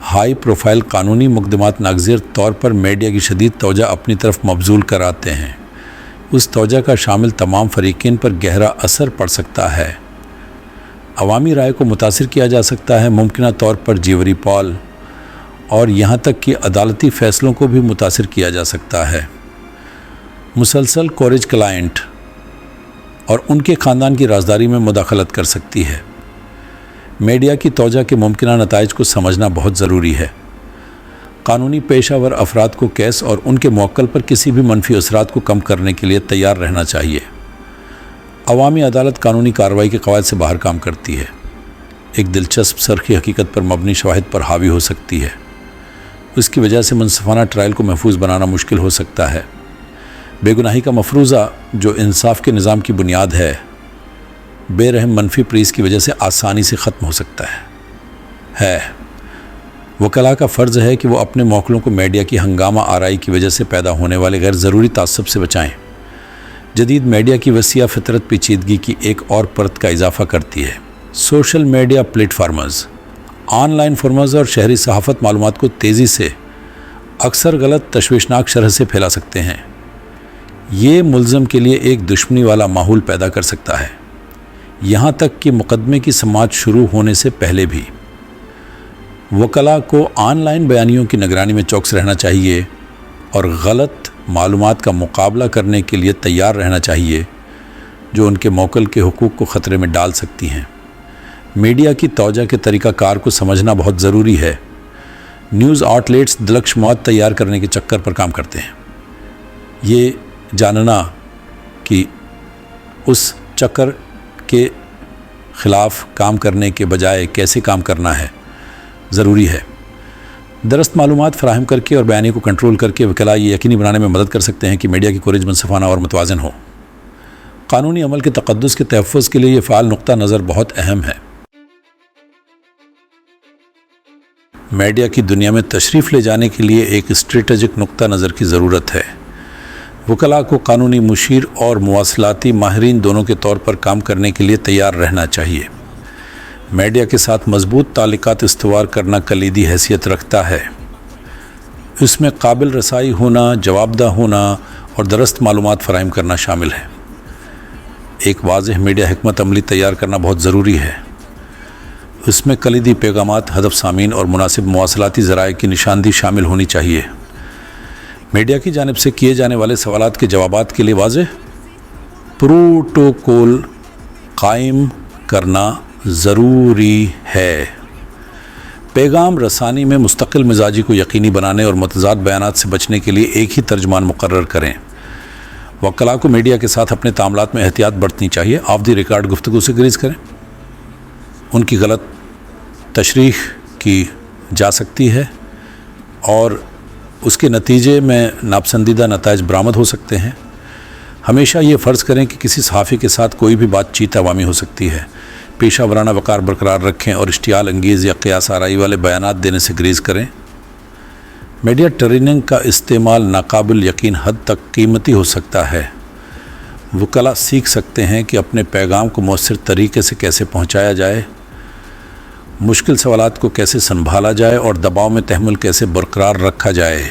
High profile قانونی مقدمات ناگزیر طور پر میڈیا کی شدید توجہ اپنی طرف مبذول کراتے ہیں۔ اس توجہ کا شامل تمام فریقین پر گہرا اثر پڑ سکتا ہے۔ عوامی رائے کو متاثر کیا جا سکتا ہے، ممکنہ طور پر جیوری پال اور یہاں تک کہ عدالتی فیصلوں کو بھی متاثر کیا جا سکتا ہے۔ مسلسل کوریج کلائنٹ اور ان کے خاندان کی رازداری میں مداخلت کر سکتی ہے۔ میڈیا کی توجہ کے ممکنہ نتائج کو سمجھنا بہت ضروری ہے۔ قانونی پیشہ ور افراد کو کیس اور ان کے موکل پر کسی بھی منفی اثرات کو کم کرنے کے لیے تیار رہنا چاہیے۔ عوامی عدالت قانونی کارروائی کے قواعد سے باہر کام کرتی ہے، ایک دلچسپ سرخی حقیقت پر مبنی شواہد پر حاوی ہو سکتی ہے۔ اس کی وجہ سے منصفانہ ٹرائل کو محفوظ بنانا مشکل ہو سکتا ہے۔ بے گناہی کا مفروضہ، جو انصاف کے نظام کی بنیاد ہے، بے رحم منفی پریز کی وجہ سے آسانی سے ختم ہو سکتا ہے۔ وکلاء کا فرض ہے کہ وہ اپنے موکلوں کو میڈیا کی ہنگامہ آرائی کی وجہ سے پیدا ہونے والے غیر ضروری تعصب سے بچائیں۔ جدید میڈیا کی وسیع فطرت پیچیدگی کی ایک اور پرت کا اضافہ کرتی ہے۔ Social media platforms, online forums اور شہری صحافت معلومات کو تیزی سے، اکثر غلط، تشویشناک شرح سے پھیلا سکتے ہیں۔ یہ ملزم کے لیے ایک دشمنی والا ماحول پیدا کر سکتا ہے، یہاں تک کہ مقدمے کی سماعت شروع ہونے سے پہلے بھی۔ وکلاء کو آن لائن بیانیوں کی نگرانی میں چوکس رہنا چاہیے اور غلط معلومات کا مقابلہ کرنے کے لیے تیار رہنا چاہیے جو ان کے موکل کے حقوق کو خطرے میں ڈال سکتی ہیں۔ میڈیا کی توجہ کے طریقہ کار کو سمجھنا بہت ضروری ہے۔ نیوز آؤٹلیٹس دلکش مواد تیار کرنے کے چکر پر کام کرتے ہیں۔ یہ جاننا کہ اس چکر کے خلاف کام کرنے کے بجائے کیسے کام کرنا ہے ضروری ہے۔ درست معلومات فراہم کر کے اور بیانیے کو کنٹرول کر کے وکلاء یہ یقینی بنانے میں مدد کر سکتے ہیں کہ میڈیا کی کوریج منصفانہ اور متوازن ہو۔ قانونی عمل کے تقدس کے تحفظ کے لیے یہ فعال نقطہ نظر بہت اہم ہے۔ میڈیا کی دنیا میں تشریف لے جانے کے لیے ایک اسٹریٹجک نقطہ نظر کی ضرورت ہے۔ وکلاء کو قانونی مشیر اور مواصلاتی ماہرین دونوں کے طور پر کام کرنے کے لیے تیار رہنا چاہیے۔ میڈیا کے ساتھ مضبوط تعلقات استوار کرنا کلیدی حیثیت رکھتا ہے۔ اس میں قابل رسائی ہونا، جواب دہ ہونا اور درست معلومات فراہم کرنا شامل ہے۔ ایک واضح میڈیا حکمت عملی تیار کرنا بہت ضروری ہے۔ اس میں کلیدی پیغامات، ہدف سامعین اور مناسب مواصلاتی ذرائع کی نشاندہی شامل ہونی چاہیے۔ میڈیا کی جانب سے کیے جانے والے سوالات کے جوابات کے لیے واضح پروٹوکول قائم کرنا ضروری ہے۔ پیغام رسانی میں مستقل مزاجی کو یقینی بنانے اور متضاد بیانات سے بچنے کے لیے ایک ہی ترجمان مقرر کریں۔ وکلاء کو میڈیا کے ساتھ اپنے تعاملات میں احتیاط برتنی چاہیے۔ آف دی ریکارڈ گفتگو سے گریز کریں۔ ان کی غلط تشریح کی جا سکتی ہے اور اس کے نتیجے میں ناپسندیدہ نتائج برآمد ہو سکتے ہیں۔ ہمیشہ یہ فرض کریں کہ کسی صحافی کے ساتھ کوئی بھی بات چیت عوامی ہو سکتی ہے۔ پیشہ ورانہ وقار برقرار رکھیں اور اشتعال انگیز یا قیاس آرائی والے بیانات دینے سے گریز کریں۔ میڈیا ٹریننگ کا استعمال ناقابل یقین حد تک قیمتی ہو سکتا ہے۔ وکلاء سیکھ سکتے ہیں کہ اپنے پیغام کو مؤثر طریقے سے کیسے پہنچایا جائے، مشکل سوالات کو کیسے سنبھالا جائے اور دباؤ میں تحمل کیسے برقرار رکھا جائے۔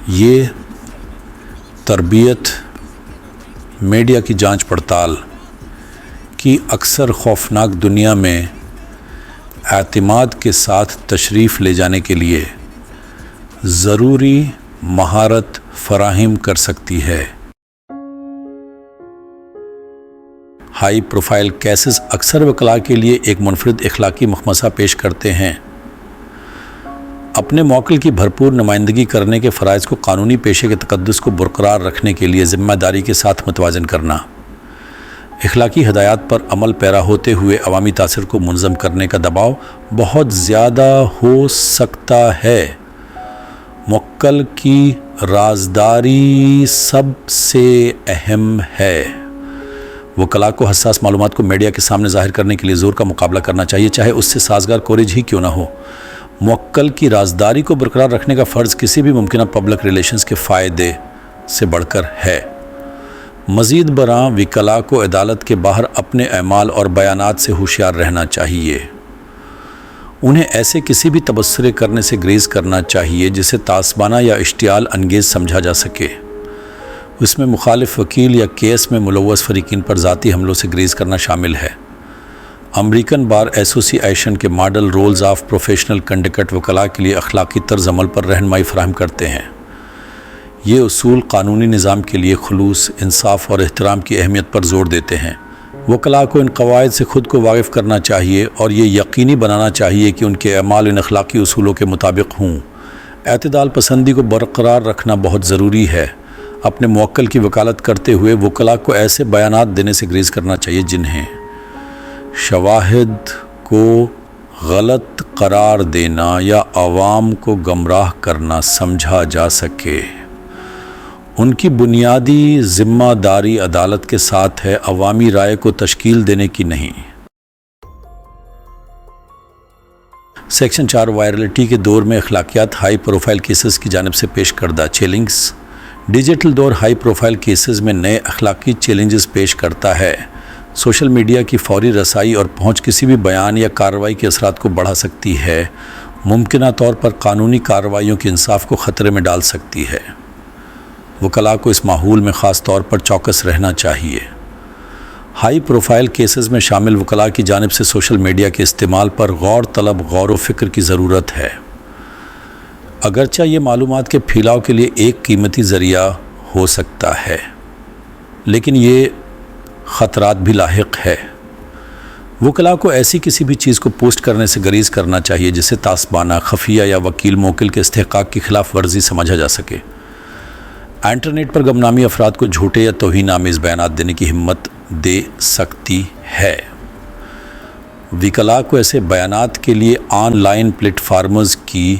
یہ تربیت میڈیا کی جانچ پڑتال کی اکثر خوفناک دنیا میں اعتماد کے ساتھ تشریف لے جانے کے لیے ضروری مہارت فراہم کر سکتی ہے۔ ہائی پروفائل کیسز اکثر وکلاء کے لیے ایک منفرد اخلاقی مخمصہ پیش کرتے ہیں۔ اپنے موکل کی بھرپور نمائندگی کرنے کے فرائض کو قانونی پیشے کے تقدس کو برقرار رکھنے کے لیے ذمہ داری کے ساتھ متوازن کرنا، اخلاقی ہدایات پر عمل پیرا ہوتے ہوئے عوامی تاثر کو منظم کرنے کا دباؤ بہت زیادہ ہو سکتا ہے۔ موکل کی رازداری سب سے اہم ہے۔ وکلاء کو حساس معلومات کو میڈیا کے سامنے ظاہر کرنے کے لیے زور کا مقابلہ کرنا چاہیے، چاہے اس سے سازگار کوریج ہی کیوں نہ ہو۔ موکل کی رازداری کو برقرار رکھنے کا فرض کسی بھی ممکنہ پبلک ریلیشنز کے فائدے سے بڑھ کر ہے۔ مزید برآں وکلاء کو عدالت کے باہر اپنے اعمال اور بیانات سے ہوشیار رہنا چاہیے۔ انہیں ایسے کسی بھی تبصرے کرنے سے گریز کرنا چاہیے جسے تعصبانہ یا اشتعال انگیز سمجھا جا سکے۔ اس میں مخالف وکیل یا کیس میں ملوث فریقین پر ذاتی حملوں سے گریز کرنا شامل ہے۔ امریکن بار ایسوسی ایشن کے model rules of professional conduct وکلاء کے لیے اخلاقی طرز عمل پر رہنمائی فراہم کرتے ہیں۔ یہ اصول قانونی نظام کے لیے خلوص، انصاف اور احترام کی اہمیت پر زور دیتے ہیں۔ وکلاء کو ان قواعد سے خود کو واقف کرنا چاہیے اور یہ یقینی بنانا چاہیے کہ ان کے اعمال ان اخلاقی اصولوں کے مطابق ہوں۔ اعتدال پسندی کو برقرار رکھنا بہت ضروری ہے۔ اپنے موکل کی وکالت کرتے ہوئے وکلاء کو ایسے بیانات دینے سے گریز کرنا چاہیے جنہیں شواہد کو غلط قرار دینا یا عوام کو گمراہ کرنا سمجھا جا سکے۔ ان کی بنیادی ذمہ داری عدالت کے ساتھ ہے، عوامی رائے کو تشکیل دینے کی نہیں۔ سیکشن 4 وائرلٹی کے دور میں اخلاقیات ہائی پروفائل کیسز کی جانب سے پیش کردہ چیلنجز۔ ڈیجیٹل دور ہائی پروفائل کیسز میں نئے اخلاقی چیلنجز پیش کرتا ہے۔ سوشل میڈیا کی فوری رسائی اور پہنچ کسی بھی بیان یا کارروائی کے اثرات کو بڑھا سکتی ہے، ممکنہ طور پر قانونی کارروائیوں کے انصاف کو خطرے میں ڈال سکتی ہے۔ وکلاء کو اس ماحول میں خاص طور پر چوکس رہنا چاہیے۔ ہائی پروفائل کیسز میں شامل وکلاء کی جانب سے سوشل میڈیا کے استعمال پر غور و فکر کی ضرورت ہے۔ اگرچہ یہ معلومات کے پھیلاؤ کے لیے ایک قیمتی ذریعہ ہو سکتا ہے، لیکن یہ خطرات بھی لاحق ہے۔ وکلاء کو ایسی کسی بھی چیز کو پوسٹ کرنے سے گریز کرنا چاہیے جسے تعصبانہ، خفیہ یا وکیل موکل کے استحقاق کی خلاف ورزی سمجھا جا سکے۔ انٹرنیٹ پر گمنامی افراد کو جھوٹے یا توہین آمیز بیانات دینے کی ہمت دے سکتی ہے۔ وکلاء کو ایسے بیانات کے لیے آن لائن پلیٹ فارمز کی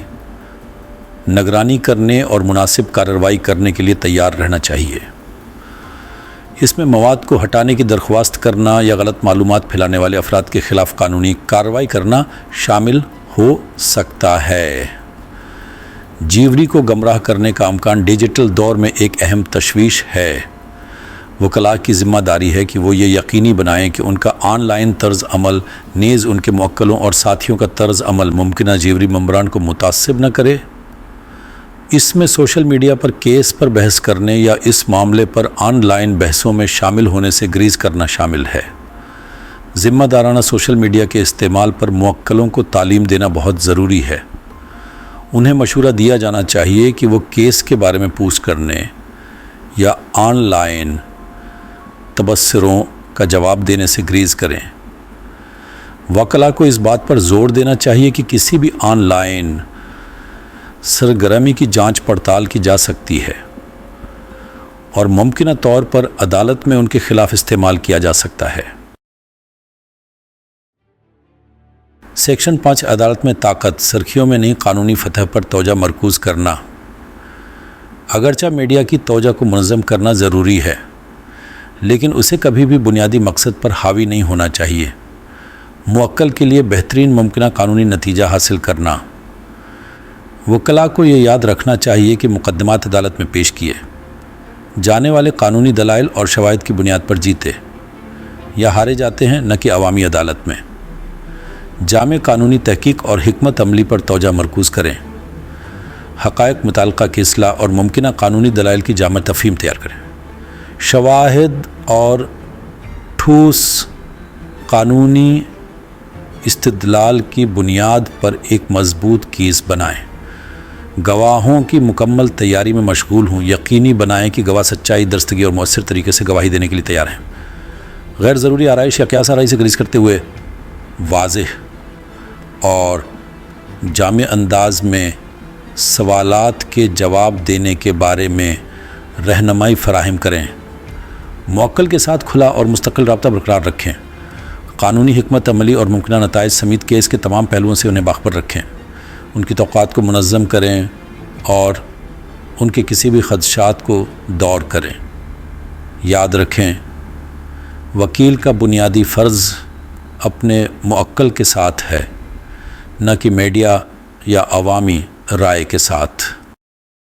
نگرانی کرنے اور مناسب کارروائی کرنے کے لیے تیار رہنا چاہیے۔ اس میں مواد کو ہٹانے کی درخواست کرنا یا غلط معلومات پھیلانے والے افراد کے خلاف قانونی کارروائی کرنا شامل ہو سکتا ہے۔ جیوری کو گمراہ کرنے کا امکان ڈیجیٹل دور میں ایک اہم تشویش ہے۔ وکلاء کی ذمہ داری ہے کہ وہ یہ یقینی بنائیں کہ ان کا آن لائن طرز عمل نیز ان کے موکلوں اور ساتھیوں کا طرز عمل ممکنہ جیوری ممبران کو متعصب نہ کرے۔ اس میں سوشل میڈیا پر کیس پر بحث کرنے یا اس معاملے پر آن لائن بحثوں میں شامل ہونے سے گریز کرنا شامل ہے۔ ذمہ دارانہ سوشل میڈیا کے استعمال پر موکلوں کو تعلیم دینا بہت ضروری ہے۔ انہیں مشورہ دیا جانا چاہیے کہ وہ کیس کے بارے میں پوچھ کرنے یا آن لائن تبصروں کا جواب دینے سے گریز کریں۔ وکلاء کو اس بات پر زور دینا چاہیے کہ کسی بھی آن لائن سرگرمی کی جانچ پڑتال کی جا سکتی ہے اور ممکنہ طور پر عدالت میں ان کے خلاف استعمال کیا جا سکتا ہے۔ سیکشن 5 عدالت میں طاقت، سرخیوں میں نہیں قانونی فتح پر توجہ مرکوز کرنا۔ اگرچہ میڈیا کی توجہ کو منظم کرنا ضروری ہے، لیکن اسے کبھی بھی بنیادی مقصد پر حاوی نہیں ہونا چاہیے۔ موکل کے لیے بہترین ممکنہ قانونی نتیجہ حاصل کرنا۔ وکلاء کو یہ یاد رکھنا چاہیے کہ مقدمات عدالت میں پیش کیے جانے والے قانونی دلائل اور شواہد کی بنیاد پر جیتے یا ہارے جاتے ہیں، نہ کہ عوامی عدالت میں۔ جامع قانونی تحقیق اور حکمت عملی پر توجہ مرکوز کریں۔ حقائق متعلقہ کی اصلاح اور ممکنہ قانونی دلائل کی جامع تفہیم تیار کریں۔ شواہد اور ٹھوس قانونی استدلال کی بنیاد پر ایک مضبوط کیس بنائیں۔ گواہوں کی مکمل تیاری میں مشغول ہوں۔ یقینی بنائیں کہ گواہ سچائی، درستگی اور مؤثر طریقے سے گواہی دینے کے لیے تیار ہیں۔ غیر ضروری آرائش یا قیاس آرائی سے گریز کرتے ہوئے واضح اور جامع انداز میں سوالات کے جواب دینے کے بارے میں رہنمائی فراہم کریں۔ موکل کے ساتھ کھلا اور مستقل رابطہ برقرار رکھیں۔ قانونی حکمت عملی اور ممکنہ نتائج سمیت کیس کے تمام پہلوؤں سے انہیں باخبر رکھیں۔ ان کی توقعات کو منظم کریں اور ان کے کسی بھی خدشات کو دور کریں۔ یاد رکھیں، وکیل کا بنیادی فرض اپنے موکل کے ساتھ ہے، نہ کہ میڈیا یا عوامی رائے کے ساتھ۔